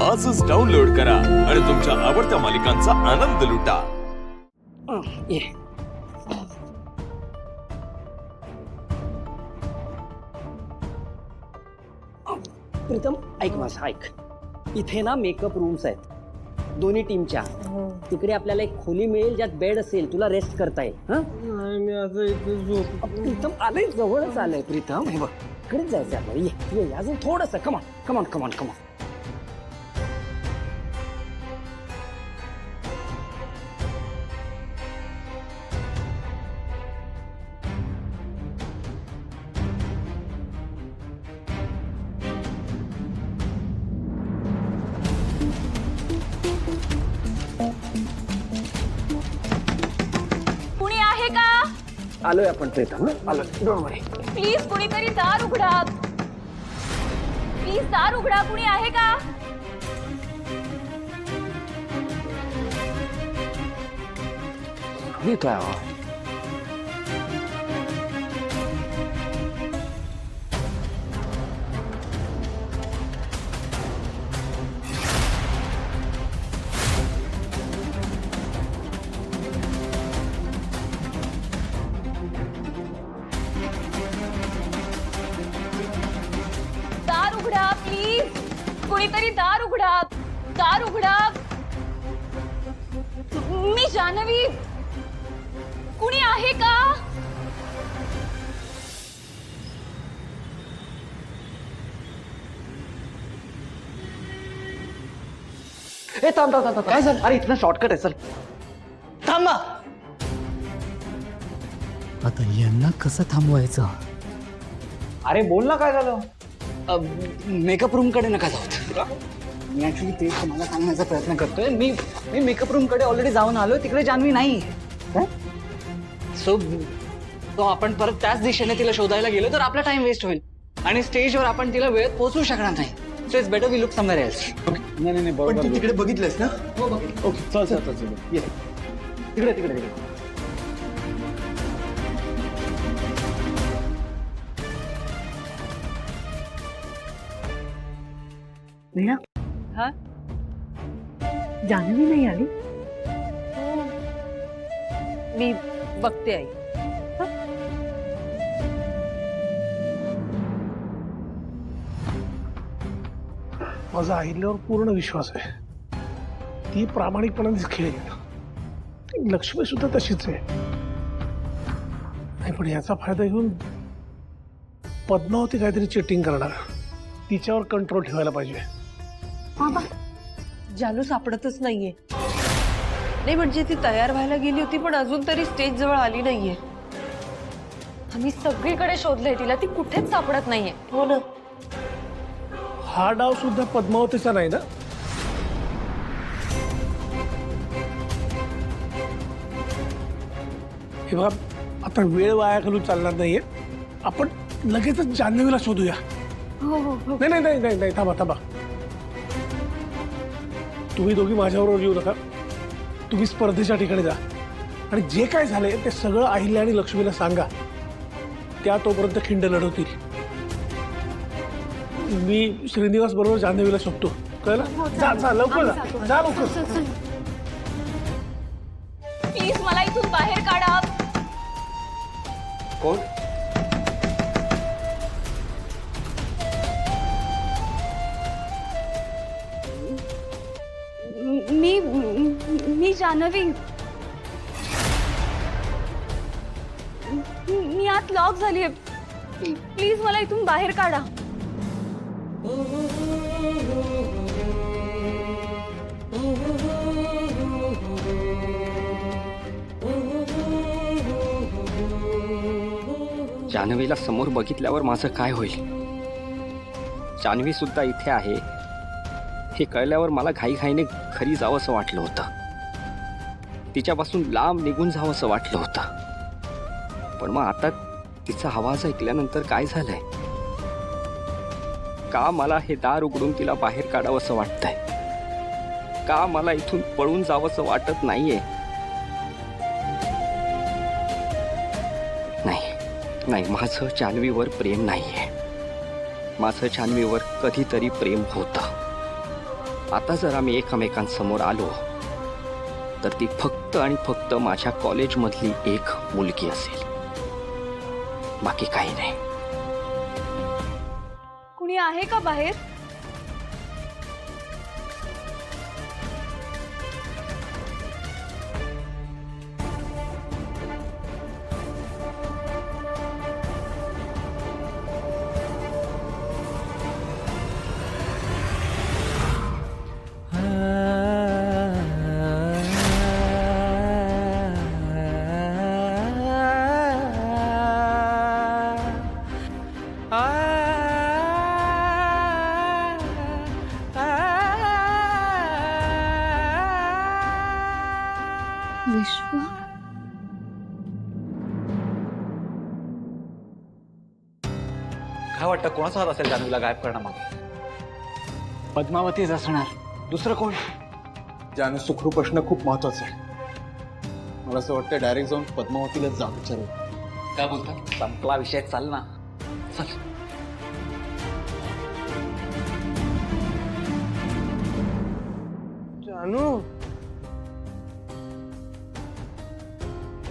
आजच डाउनलोड करा आणि तुमच्या आवडत्या मालिकांचा आनंद लुटा। प्रीतम ऐक माझं ऐक, इथे ना मेकअप रूम्स आहेत दोन्ही टीमच्या। तिकडे आपल्याला एक खोली मिळेल ज्यात बेड असेल, तुला रेस्ट करता येईल। मी आता इथे झोप प्रीतम आलंय, जवळच आलंय प्रीतम। हे बघ इकडेच जायचं आपल्याला, ये ये अजून थोडंसं, कमॉन कमॉन कमॉन कमॉन। कुणी आहे का? आलोय आपण प्रीतम, आलोय, डोंट वरी। प्लीज कुणीतरी दार उघडा, प्लीज दार उघडा, कुणी आहे का? येतोय आवाज। दार उघडा प्लीज, कुणीतरी दार उघडा, दार उघडा। मी जान्हवी, कुणी आहे का? ए थांब थांब थांब, काय झालं? अरे इथनं शॉर्टकट आहे, चल थांब ना। आता यांना कसं थांबवायचं? अरे बोल ना, काय झालं? मेकअप रूम कडे नका जाऊ। मी ऍक्च्युली ते तुम्हाला सांगण्याचा प्रयत्न करतोय। मी मेकअप रूम कडे ऑलरेडी जाऊन आलोय, तिकडे जान्हवी नाही। सो तो आपण परत त्याच दिशेने तिला शोधायला गेलो तर आपला टाइम वेस्ट होईल आणि स्टेजवर आपण तिला वेळेत पोहोचू शकणार नाही। So it's better we look somewhere else. नाही नाही बरोबर पण तू तिकडे बघितलंस ना? हो बघ, ओके चल चल चल ये तिकडे तिकडे तिकडे। वीणा, हा? जान्हवी नाही आली? मी बघते आई। माझा आईल्यावर पूर्ण विश्वास आहे, ती प्रामाणिकपणानेच खेळेल। लक्ष्मी सुद्धा तशीच आहे। नाही पण याचा फायदा घेऊन पद्मावती काहीतरी चिटिंग करणार, तिच्यावर कंट्रोल ठेवायला पाहिजे। बाबा, जानू सापडतच नाहीये। नाही म्हणजे ती तयार व्हायला गेली होती पण अजून तरी स्टेज जवळ आली नाहीये। आम्ही सगळीकडे शोधलंय तिला, ती कुठेच सापडत नाहीये। हो ना, हा डाव सुद्धा पद्मावतीचा नाही ना? हे बघा, आता वेळ वाया घालून चालणार नाहीये, आपण लगेचच जान्हवीला शोधूया। नाही नाही नाही नाही नाही, थांबा थांबा, तुम्ही दोघी माझ्याबरोबर येऊ नका। तुम्ही स्पर्धेच्या ठिकाणी जा आणि जे काय झालंय ते सगळं अहिल्या आणि लक्ष्मीला सांगा। त्या तोपर्यंत खिंड लढवतील। मी श्रीनिवास बरोबर जान्हवीला शोधतो, कळलं? जा जा लवकर जा, जा लवकर। प्लीज मला इथून बाहेर काढा। कोण? मी जान्हवी, मी आत लॉक झालीये। प्लीज मला इथून बाहेर काढा। जान्हवीला समोर बघितल्यावर माझं काय होईल? जान्हवी सुद्धा इथे आहे हे कळल्यावर मला घाईघाईने घरी जावंसं वाटलं होतं, तिच्यापासून लांब निघून जावंसं वाटलं होतं। पण मग आता तिचा आवाज ऐकल्यानंतर काय झालंय? का मला हे दार उघडून तिला बाहेर काढावंसं वाटतंय? का मला इथून पळून जावंसं वाटत नाहीये? नाही, माझं जान्हवीवर प्रेम नाहीये. माझं जान्हवीवर कधीतरी प्रेम होतं, आता जर आम्ही एकमेकांसमोर आलो तर ती फक्त आणि फक्त माझ्या कॉलेजमधली एक मुलगी असेल, बाकी काही नाही. कुणी आहे का बाहेर? विश्व काय वाटतं कोणाचा हात असेल जान्हवीला गायब करण्यामागे? पद्मावतीच असणार, दुसरं कोण? जानू सुखरूप असणं खूप महत्वाचं आहे. मला असं वाटतं डायरेक्ट जाऊन पद्मावतीला जाब विचारू. काय बोलता? संपला विषय, चाल ना, चल. जानू,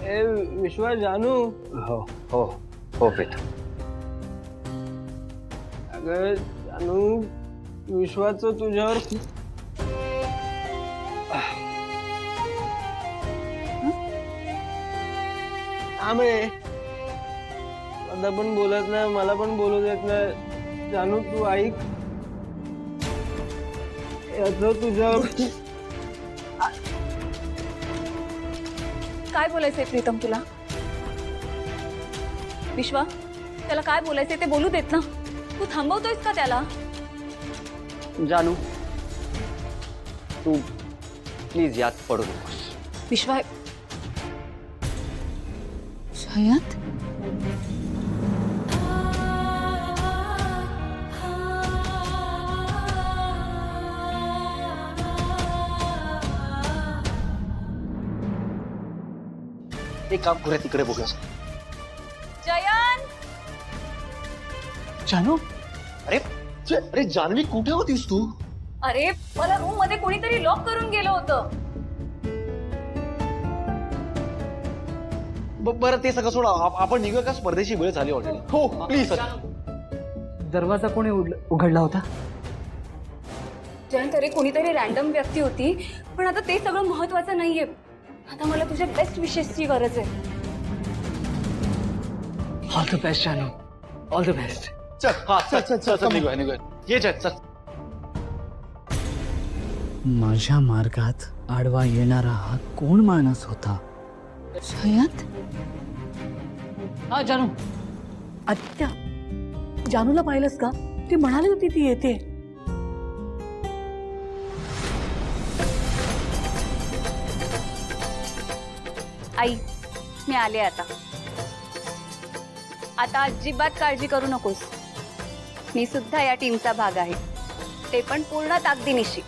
ए विश्वा, जानू. हो हो हो बेटा. अगं जानू, विश्वाचं तुझ्यावर आंबे आता पण बोलत नाही, मला पण बोलू देत नाही. जानू तू ऐक, याचं तुझ्यावर काय बोलायचंय प्रीतम तुला? विश्वा, त्याला काय बोलायचंय ते बोलू देत ना. तू थांबवतोयस का त्याला? जानू, तू प्लीज यात पडू नकोस. विश्वा, शयात एक काम करूया, तिकडे बघूया. जयंत, जानू, अरे अरे जान्हवी, कुठे होतीस तू? अरे मला रूम मध्ये कोणीतरी लॉक करून गेलं होतं. बरं ते सगळं सोडा, आपण निघूया का? स्पर्धेची वेळ झाली ऑलरेडी. हो प्लीज. दरवाजा कोणी उघडला होता? जयंत, अरे कोणीतरी रॅन्डम व्यक्ती होती, पण आता ते सगळं महत्वाचं नाहीये. आता मला तुझ्या बेस्ट विशेसची गरज आहे. ऑल द बेस्ट जानू, ऑल द बेस्ट. चल, हा चल चल चल चल, निघूया. ये जय, चल. माझ्या मार्गात आडवा येणारा हा कोण माणूस होता? शयात हा जानू, आत्या, जानूला पाहिलंस का? ती म्हणाली होती ती येते. आई, मी आले आता. आता अजिबात काळजी करू नकोस. मी सुद्धा या टीमचा भाग आहे, ते पण पूर्ण ताकदीनिशी.